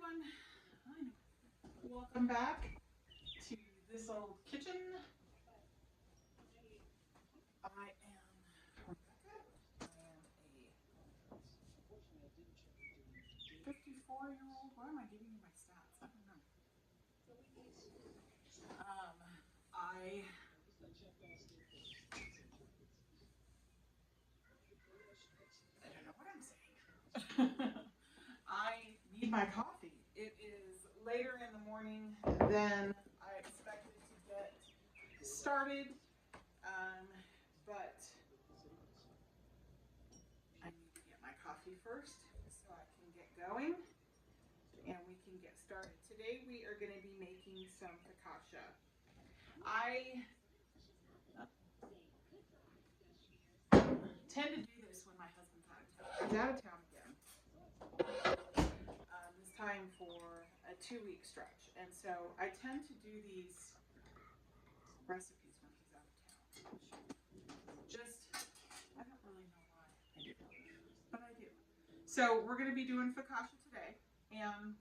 everyone. Welcome back to this old kitchen. I am Rebecca. I am a 54-year-old. Why am I giving you my stats? I don't know. I don't know what I'm saying. I need my coffee. It is later in the morning than I expected to get started, but I need to get my coffee first so I can get going and we can get started. Today we are going to be making some focaccia. I tend to do this when my husband's out of town. He's out of town again. This time for a 2-week stretch. And so I tend to do these recipes when he's out of town. I don't really know why I do, but I do. So we're going to be doing focaccia today. And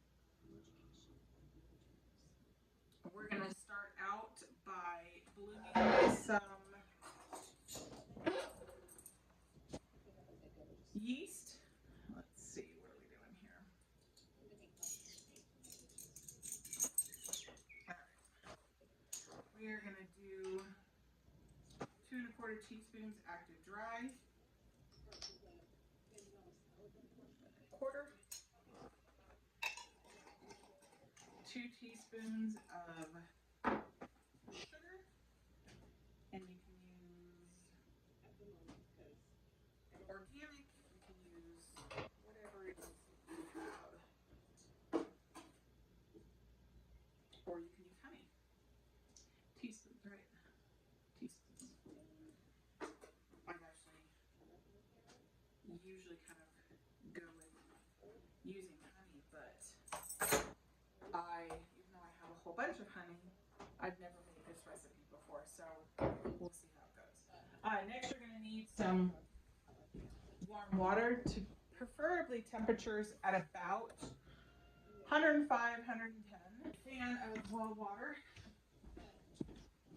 we're going to start out by blooming some yeast. Let's see, what are we doing here? All right. We are going to do 2 1/4 teaspoons active dry, 1/4, 2 teaspoons of sugar, and you can use organic, you can use whatever it is you have, or you can use honey. Teaspoons, right? Teaspoons. I've actually usually kind of go with using honey, but even though I have a whole bunch of honey, I've never made this recipe before, so we'll see how it goes. Next, you're going to need some warm water, to preferably temperatures at about 105, 110. Fan of boiled water.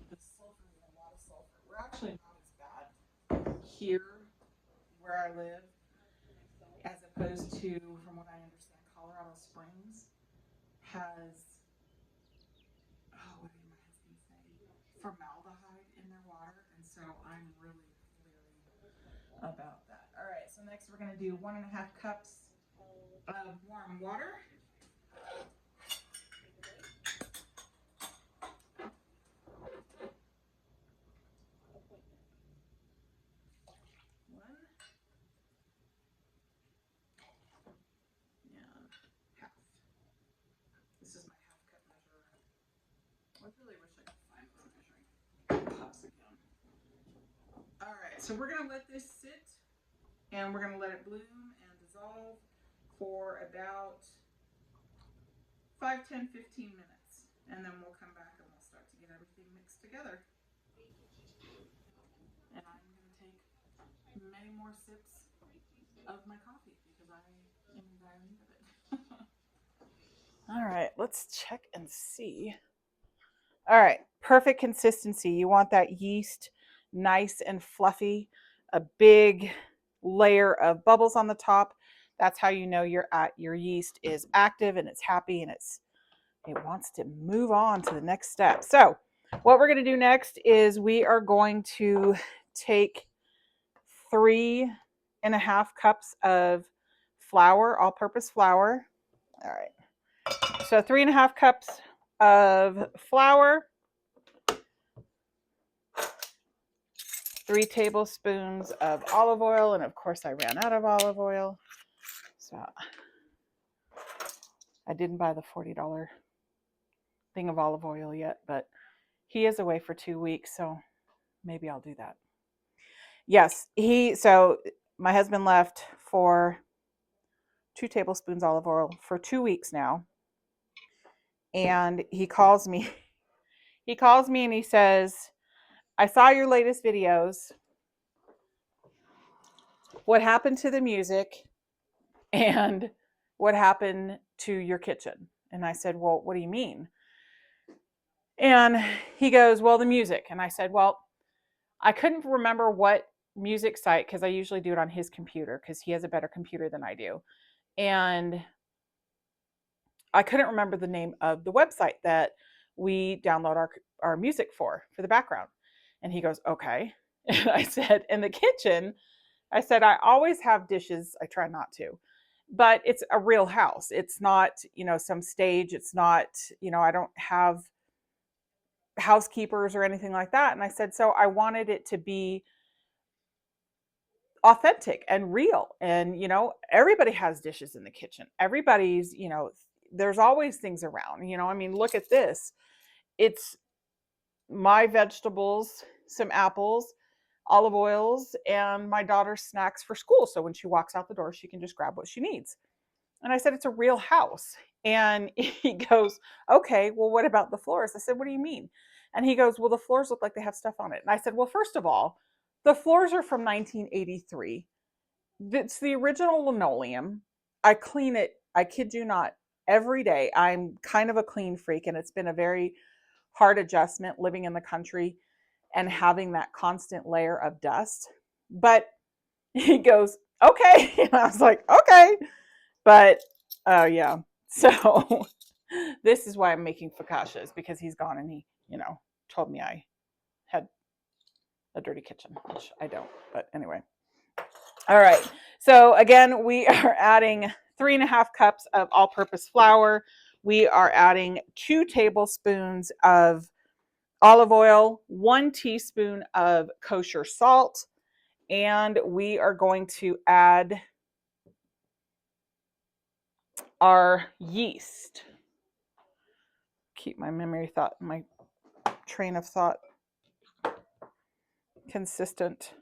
The sulfur is a lot of sulfur. We're actually not as bad here where I live as opposed to, from what I understand, Colorado Springs has, what did my husband say? Formaldehyde in their water, and so I'm really leery about that. All right, so next we're going to do 1 1/2 cups of warm water. This is my half cup measure. I really wish I could find my measuring cups again. All right, so we're going to let this sit, and we're going to let it bloom and dissolve for about 5, 10, 15 minutes. And then we'll come back and we'll start to get everything mixed together. And I'm going to take many more sips of my coffee because I am in dire need of it. All right, let's check and see. All right, perfect consistency. You want that yeast nice and fluffy, a big layer of bubbles on the top. That's how you know your yeast is active and it's happy and it wants to move on to the next step. So what we're going to do next is we are going to take 3 1/2 cups of flour, all-purpose flour. All right. So 3 1/2 cups of flour, 3 tablespoons of olive oil, and of course I ran out of olive oil, so I didn't buy the $40 thing of olive oil yet, but he is away for 2 weeks, so maybe I'll do that. Yes, so my husband left for 2 tablespoons olive oil for 2 weeks now, and he calls me and he says, I saw your latest videos. What happened to the music? And what happened to your kitchen? And I said, well, what do you mean? And he goes, well, the music. And I said, well, I couldn't remember what music site, because I usually do it on his computer because he has a better computer than I do. And I couldn't remember the name of the website that we download our music for the background. And he goes, okay. And I said, in the kitchen, I said, I always have dishes. I try not to, but it's a real house. It's not, some stage. It's not, I don't have housekeepers or anything like that. And I said, so I wanted it to be authentic and real. And, everybody has dishes in the kitchen. Everybody's, there's always things around, I mean, look at this. It's my vegetables, some apples, olive oils, and my daughter's snacks for school. So when she walks out the door, she can just grab what she needs. And I said, it's a real house. And he goes, okay, well, what about the floors? I said, what do you mean? And he goes, well, the floors look like they have stuff on it. And I said, well, first of all, the floors are from 1983. It's the original linoleum. I clean it, I kid you not, every day. I'm kind of a clean freak, and it's been a very hard adjustment living in the country and having that constant layer of dust. But he goes, okay. And I was like, okay. But yeah. So this is why I'm making focaccias, because he's gone and he, told me I had a dirty kitchen, which I don't. But anyway. All right. So again, we are adding 3.5 cups of all-purpose flour. We are adding 2 tablespoons of olive oil, 1 teaspoon of kosher salt, and we are going to add our yeast. Keep my my train of thought consistent,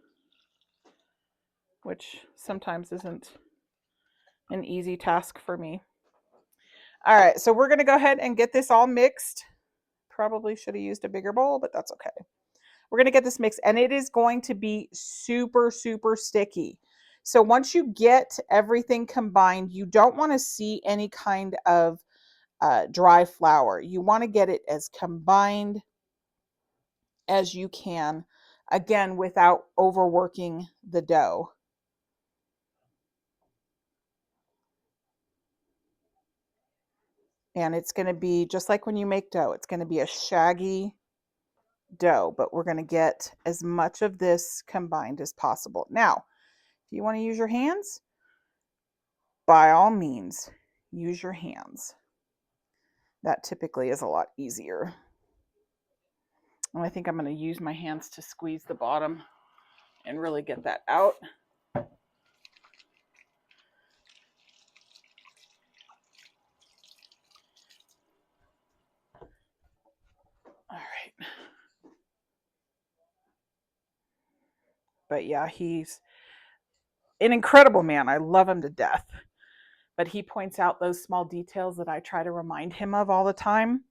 which sometimes isn't an easy task for me. All right, so we're going to go ahead and get this all mixed. Probably should have used a bigger bowl, but that's okay. We're going to get this mixed, and it is going to be super, super sticky. So once you get everything combined, you don't want to see any kind of dry flour. You want to get it as combined as you can, again, without overworking the dough. And it's going to be just like when you make dough. It's going to be a shaggy dough, but we're going to get as much of this combined as possible. Now, if you want to use your hands, by all means, use your hands. That typically is a lot easier. And I think I'm going to use my hands to squeeze the bottom and really get that out. All right. But yeah, he's an incredible man. I love him to death. But he points out those small details that I try to remind him of all the time.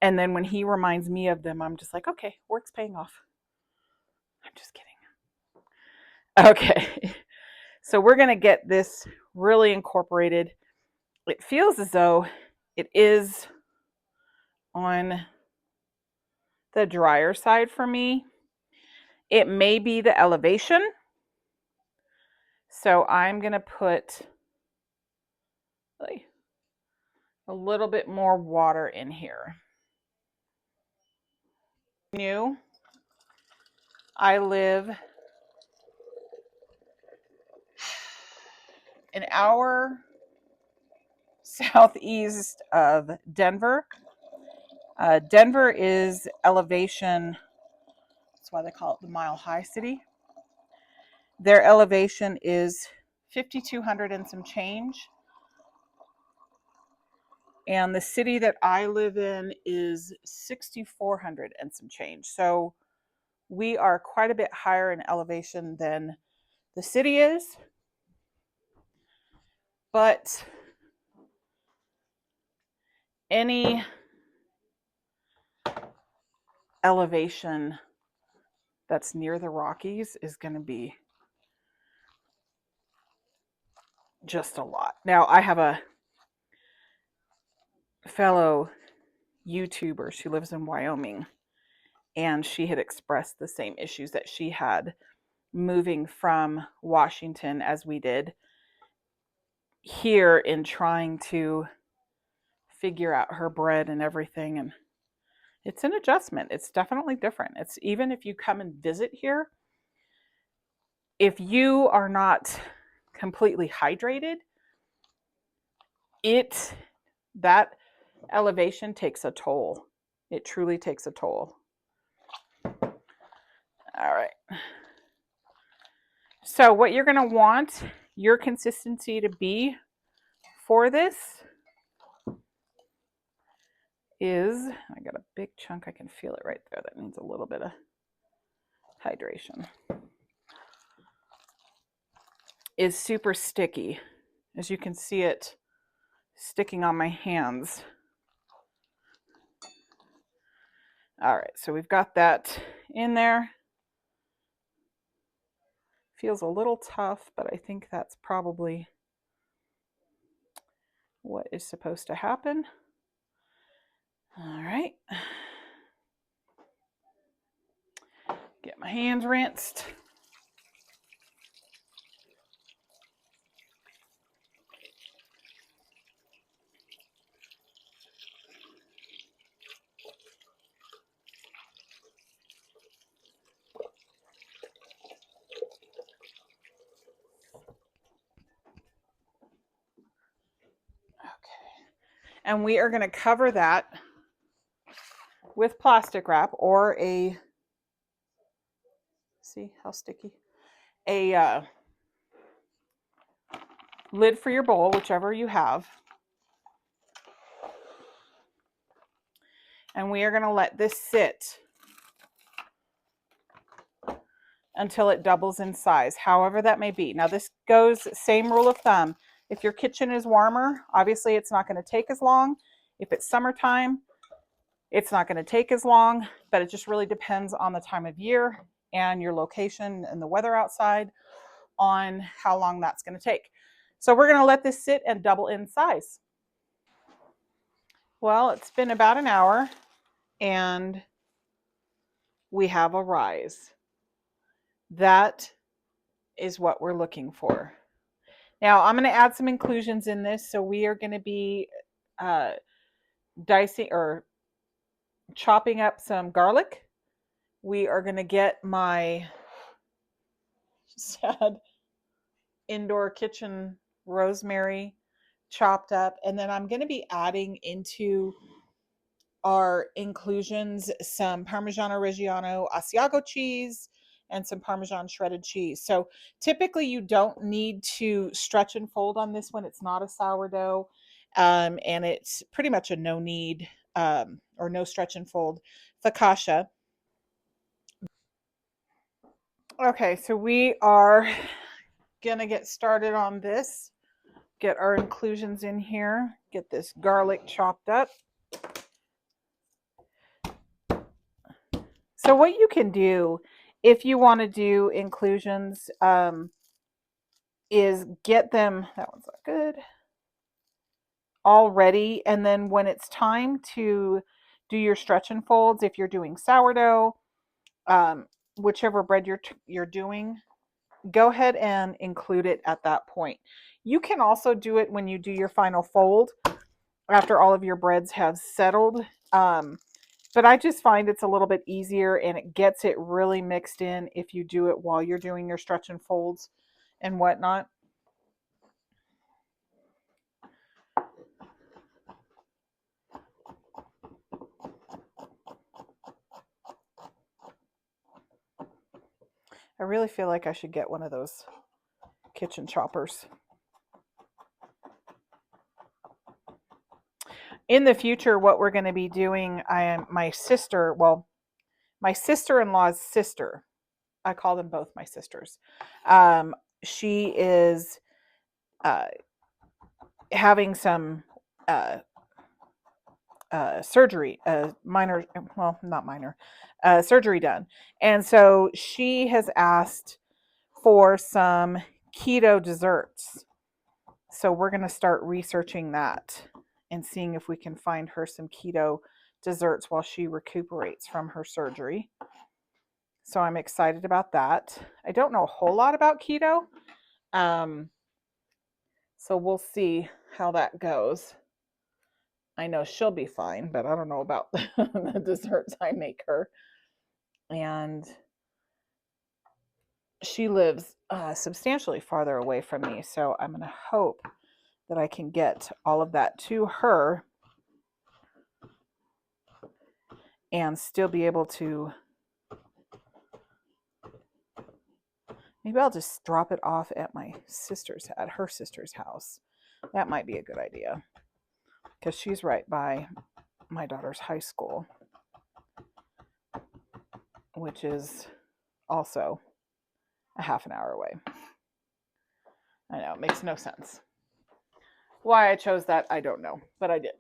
And then when he reminds me of them, I'm just like, okay, work's paying off. I'm just kidding. Okay. So we're going to get this really incorporated. It feels as though it is on the drier side for me. It may be the elevation. So I'm going to put a little bit more water in here. I live an hour southeast of Denver. Denver is elevation, that's why they call it the Mile High City. Their elevation is 5,200 and some change. And the city that I live in is 6,400 and some change. So we are quite a bit higher in elevation than the city is. But any elevation that's near the Rockies is going to be just a lot. Now, I have a fellow YouTuber. She lives in Wyoming, and she had expressed the same issues that she had moving from Washington as we did here in trying to figure out her bread and everything. And it's an adjustment. It's definitely different. It's even if you come and visit here, if you are not completely hydrated, that elevation takes a toll. It truly takes a toll. All right. So what you're going to want your consistency to be for this is, I got a big chunk, I can feel it right there. That needs a little bit of hydration. Is super sticky. As you can see it sticking on my hands. All right, so we've got that in there. Feels a little tough, but I think that's probably what is supposed to happen. All right. Get my hands rinsed. And we are going to cover that with plastic wrap or see how sticky? A lid for your bowl, whichever you have. And we are going to let this sit until it doubles in size, however that may be. Now this goes, same rule of thumb. If your kitchen is warmer, obviously it's not going to take as long. If it's summertime, it's not going to take as long, but it just really depends on the time of year and your location and the weather outside on how long that's going to take. So we're going to let this sit and double in size. Well, it's been about an hour and we have a rise. That is what we're looking for. Now I'm going to add some inclusions in this. So we are going to be dicing or chopping up some garlic. We are going to get my sad indoor kitchen rosemary chopped up. And then I'm going to be adding into our inclusions some Parmigiano Reggiano Asiago cheese and some Parmesan shredded cheese. So typically you don't need to stretch and fold on this one. It's not a sourdough, and it's pretty much a no need or no stretch and fold focaccia. Okay, so we are gonna get started on this. Get our inclusions in here. Get this garlic chopped up. So what you can do if you want to do inclusions is get them, that one's not good, all ready. And then when it's time to do your stretch and folds, if you're doing sourdough, whichever bread you're doing, go ahead and include it at that point. You can also do it when you do your final fold after all of your breads have settled. But I just find it's a little bit easier and it gets it really mixed in if you do it while you're doing your stretch and folds and whatnot. I really feel like I should get one of those kitchen choppers. In the future, what we're going to be doing, my sister-in-law's sister, I call them both my sisters. She is having some surgery, minor, well, not minor, surgery done. And so she has asked for some keto desserts. So we're going to start researching that and seeing if we can find her some keto desserts while she recuperates from her surgery. So I'm excited about that. I don't know a whole lot about keto. So we'll see how that goes. I know she'll be fine, but I don't know about the desserts I make her. And she lives substantially farther away from me, so I'm going to hope that I can get all of that to her and still be able to. Maybe I'll just drop it off at her sister's house. That might be a good idea because she's right by my daughter's high school, which is also a half an hour away. I know, it makes no sense. Why I chose that, I don't know, but I did.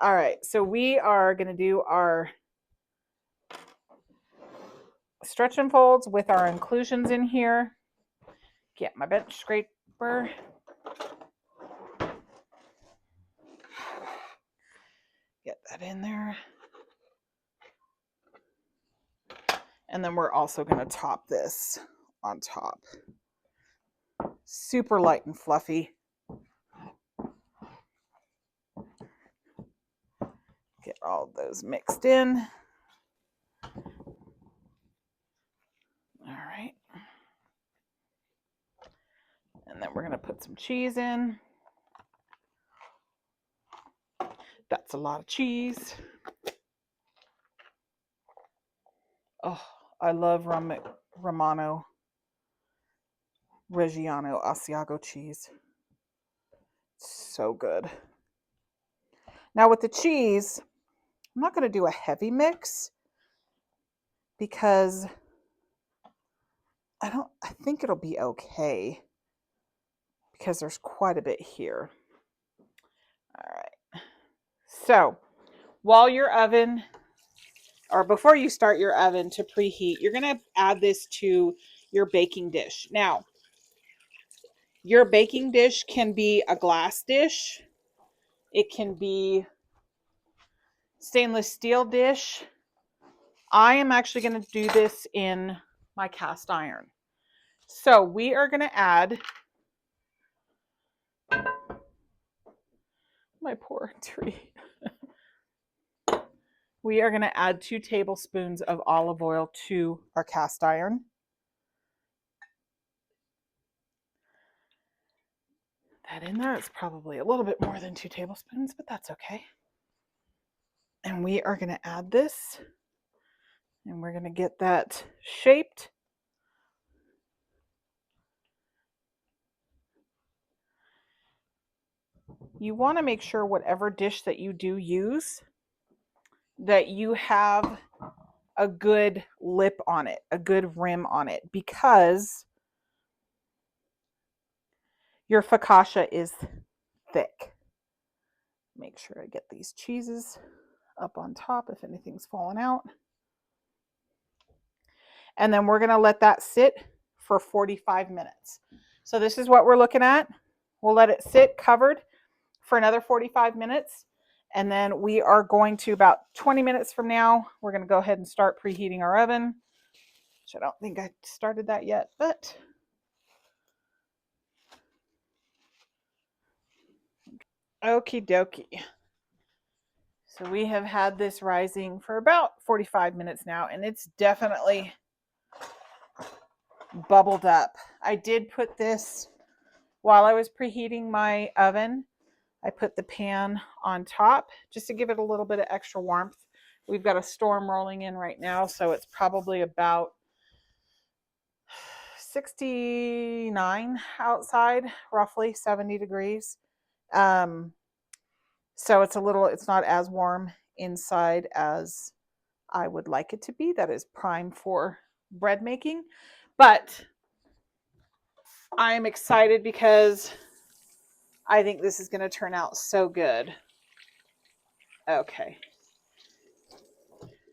All right, so we are going to do our stretch and folds with our inclusions in here. Get my bench scraper. Get that in there. And then we're also going to top this on top. Super light and fluffy. Get all of those mixed in. All right. And then we're going to put some cheese in. That's a lot of cheese. Oh, I love Romano Reggiano Asiago cheese. So good. Now with the cheese, I'm not going to do a heavy mix because I think it'll be okay because there's quite a bit here. All right. So while your oven, or before you start your oven to preheat, you're going to add this to your baking dish. Now, your baking dish can be a glass dish. It can be stainless steel dish. I am actually going to do this in my cast iron. So we are going to add, my poor tree. We are going to add 2 tablespoons of olive oil to our cast iron. That in there, it's probably a little bit more than 2 tablespoons, but that's okay. And we are going to add this, and we're going to get that shaped. You want to make sure whatever dish that you do use, that you have a good lip on it, a good rim on it, because your focaccia is thick. Make sure I get these cheeses up on top if anything's fallen out. And then we're going to let that sit for 45 minutes. So this is what we're looking at. We'll let it sit covered for another 45 minutes. And then we are going to, about 20 minutes from now, we're going to go ahead and start preheating our oven. Which I don't think I started that yet, but okie dokie. So we have had this rising for about 45 minutes now, and it's definitely bubbled up. I did put this, while I was preheating my oven, I put the pan on top just to give it a little bit of extra warmth. We've got a storm rolling in right now, so it's probably about 69 outside, roughly 70 degrees. So it's not as warm inside as I would like it to be. That is prime for bread making. But I'm excited because I think this is going to turn out so good. Okay.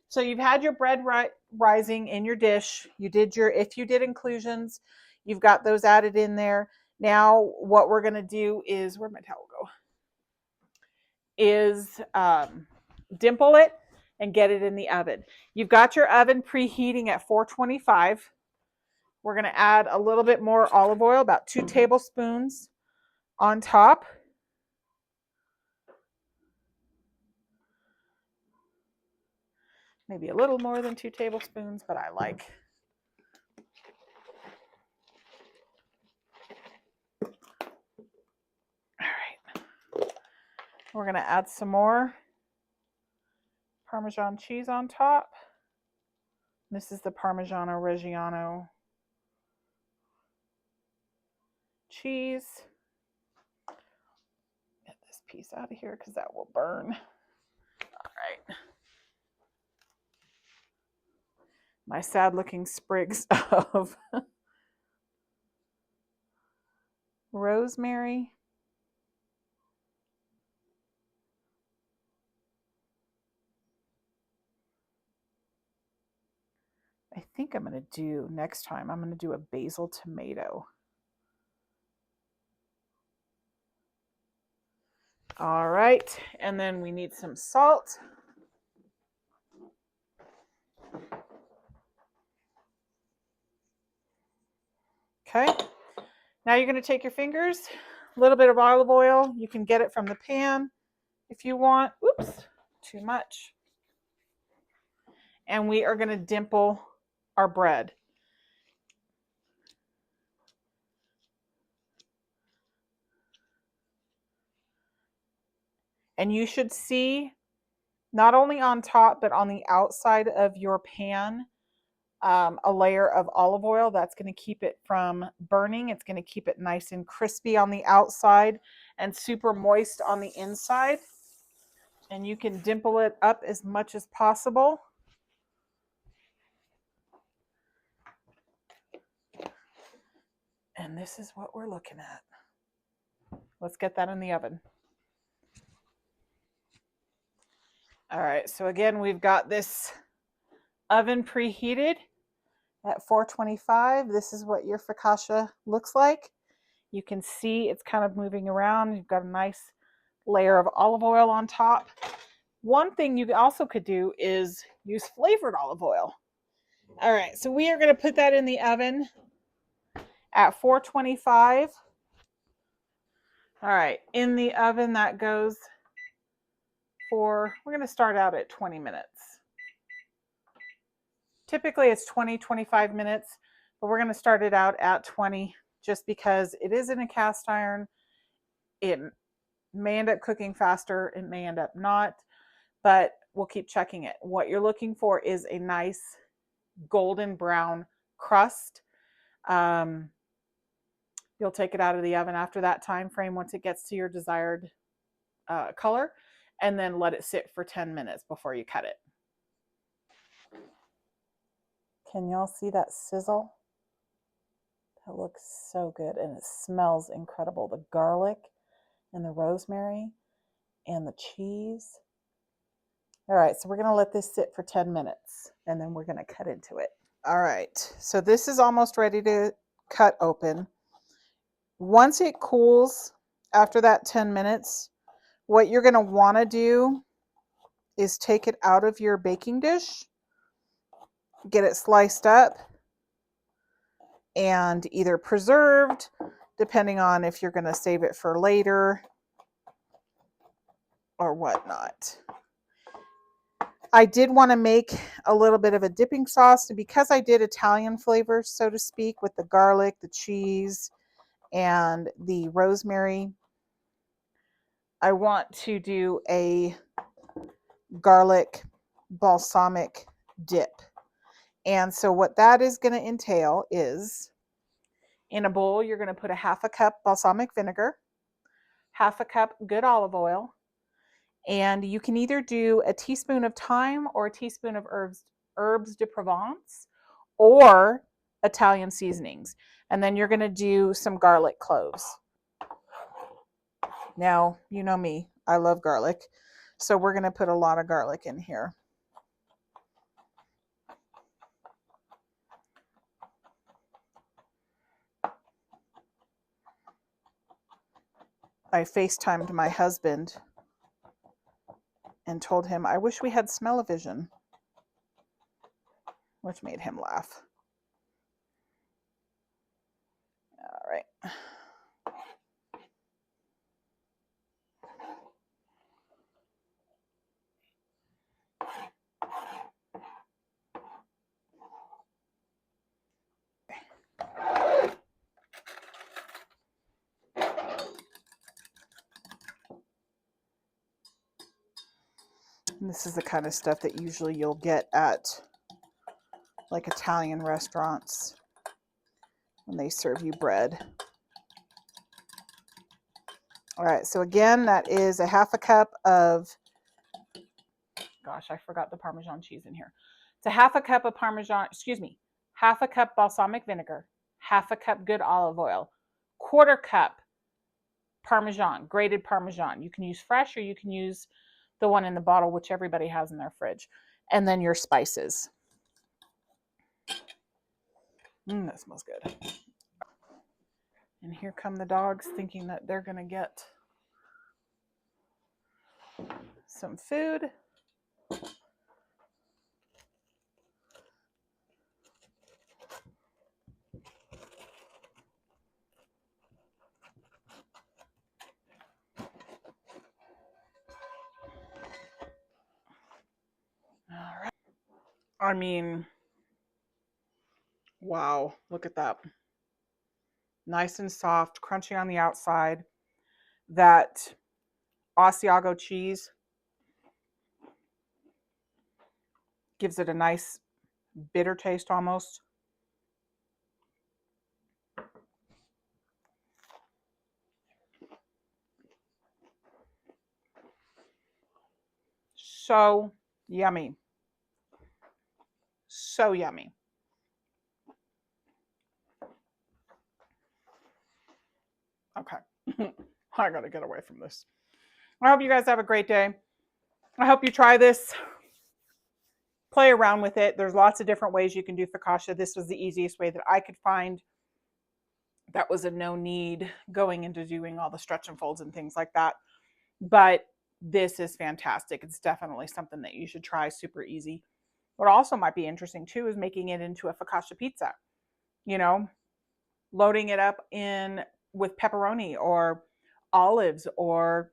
So you've had your bread rising in your dish. If you did inclusions, you've got those added in there. Now what we're going to do is, where'd my towel go? is dimple it and get it in the oven. You've got your oven preheating at 425. We're going to add a little bit more olive oil, about 2 tablespoons on top. Maybe a little more than 2 tablespoons, but I like. All right. We're going to add some more Parmesan cheese on top. This is the Parmigiano Reggiano cheese. Get this piece out of here because that will burn. All right. My sad looking sprigs of rosemary. I think I'm going to do next time, I'm going to do a basil tomato. All right. And then we need some salt. Okay. Now you're going to take your fingers, a little bit of olive oil. You can get it from the pan if you want. Oops, too much. And we are going to dimple our bread. And you should see not only on top, but on the outside of your pan, a layer of olive oil. That's going to keep it from burning. It's going to keep it nice and crispy on the outside and super moist on the inside. And you can dimple it up as much as possible. And this is what we're looking at. Let's get that in the oven. All right, so again, we've got this oven preheated at 425. This is what your focaccia looks like. You can see it's kind of moving around. You've got a nice layer of olive oil on top. One thing you also could do is use flavored olive oil. All right, so we are going to put that in the oven at 425. All right, in the oven that goes for, we're going to start out at 20 minutes. Typically it's 20-25 minutes, but we're going to start it out at 20 just because it is in a cast iron. It may end up cooking faster, it may end up not, but we'll keep checking it. What you're looking for is a nice golden brown crust. You'll take it out of the oven after that time frame once it gets to your desired color, and then let it sit for 10 minutes before you cut it. Can y'all see that sizzle? That looks so good, and it smells incredible. The garlic and the rosemary and the cheese. All right, so we're going to let this sit for 10 minutes, and then we're going to cut into it. All right, so this is almost ready to cut open. Once it cools after that 10 minutes, what you're going to want to do is take it out of your baking dish, get it sliced up, and either preserved, depending on if you're going to save it for later or whatnot. I did want to make a little bit of a dipping sauce, because I did Italian flavors, so to speak, with the garlic, the cheese, and the rosemary. I want to do a garlic balsamic dip. And so what that is going to entail is, in a bowl, you're going to put a 1/2 cup balsamic vinegar, 1/2 cup good olive oil, and you can either do a teaspoon of thyme or a teaspoon of herbs de Provence or Italian seasonings. And then you're going to do some garlic cloves. Now, you know me, I love garlic, so we're going to put a lot of garlic in here. I FaceTimed my husband and told him, I wish we had smell-o-vision, which made him laugh. All right. And this is the kind of stuff that usually you'll get at like Italian restaurants when they serve you bread. All right, so again, that is a half a cup of, gosh, I forgot the Parmesan cheese in here. It's a half a cup of half a cup balsamic vinegar, half a cup good olive oil, quarter cup Parmesan, grated Parmesan. You can use fresh or you can use the one in the bottle, which everybody has in their fridge. And then your spices. That smells good. And here come the dogs thinking that they're going to get some food. All right. I mean, wow, look at that. Nice and soft, crunchy on the outside. That Asiago cheese gives it a nice bitter taste almost. So yummy. So yummy. Okay. I gotta get away from this. I hope you guys have a great day. I hope you try this. Play around with it. There's lots of different ways you can do focaccia. This was the easiest way that I could find. That was a no need going into doing all the stretch and folds and things like that. But this is fantastic. It's definitely something that you should try. Super easy. What also might be interesting too is making it into a focaccia pizza. You know, loading it up in with pepperoni or olives, or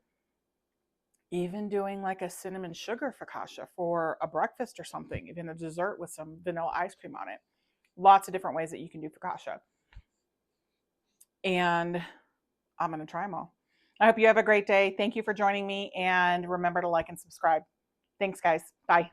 even doing like a cinnamon sugar focaccia for a breakfast or something, even a dessert with some vanilla ice cream on it. Lots of different ways that you can do focaccia. And I'm going to try them all. I hope you have a great day. Thank you for joining me. And remember to like and subscribe. Thanks, guys. Bye.